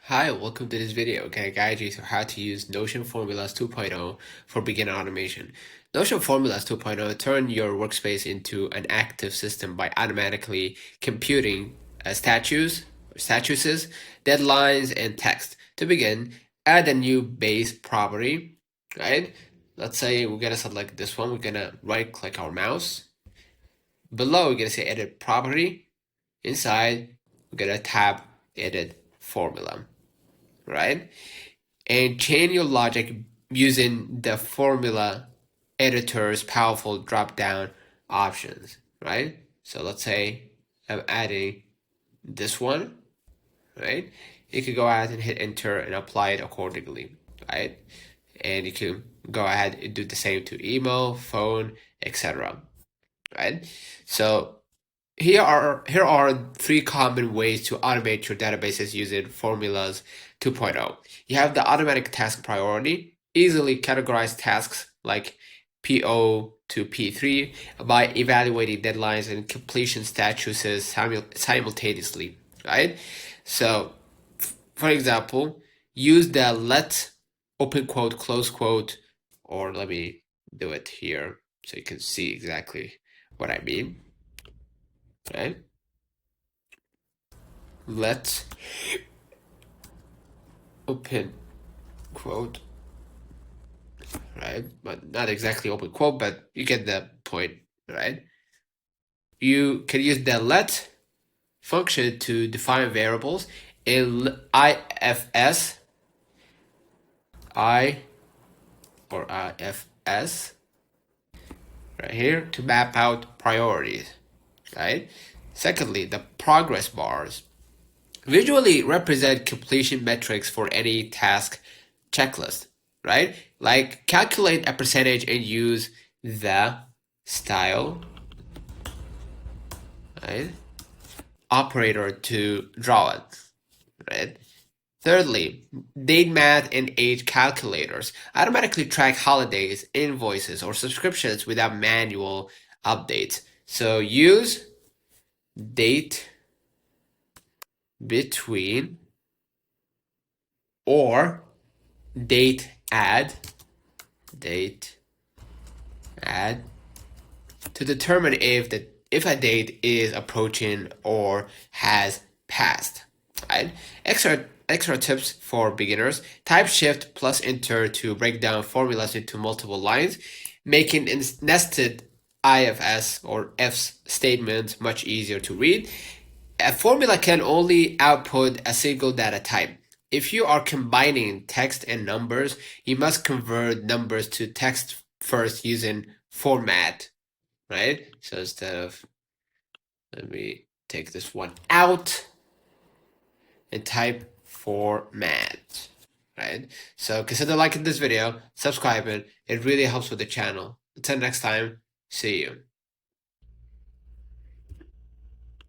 Hi, welcome to this video. Okay, guide you through how to use Notion Formulas 2.0 for beginner automation. Notion Formulas 2.0 turn your workspace into an active system by automatically computing statuses, deadlines, and text. To begin, add a new base property, right? Let's say we're gonna select this one. We're gonna right-click our mouse. Below, we're gonna say Edit Property. Inside, we're gonna tap Edit Formula, right? And chain your logic using the formula editor's powerful drop-down options, right? So let's say I'm adding this one, right? You can go ahead and hit enter and apply it accordingly, right? And you can go ahead and do the same to email, phone, etc. Right? So here are three common ways to automate your databases using Formulas 2.0. You have the automatic task priority, easily categorize tasks like PO to P3 by evaluating deadlines and completion statuses simultaneously, right? So, for example, use the let open quote close quote, or let me do it here so you can see exactly what I mean. Okay. Let open quote, right? But not exactly open quote, but you get the point, right? You can use the let function to define variables in IFS, I or IFS, right here to map out priorities, right? Secondly, the progress bars visually represent completion metrics for any task checklist, right? Like calculate a percentage and use the style, right, operator to draw it, right? Thirdly, date math and age calculators automatically track holidays, invoices, or subscriptions without manual updates. So use date between or date add to determine if a date is approaching or has passed. Right? Extra tips for beginners: type shift plus enter to break down formulas into multiple lines, making nested IFS or F's statements much easier to read. A formula can only output a single data type. If you are combining text and numbers, you must convert numbers to text first using format, right? So instead of, let me take this one out and type format, right? So consider liking this video, subscribing. It really helps with the channel. Until next time, see you.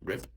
Rip.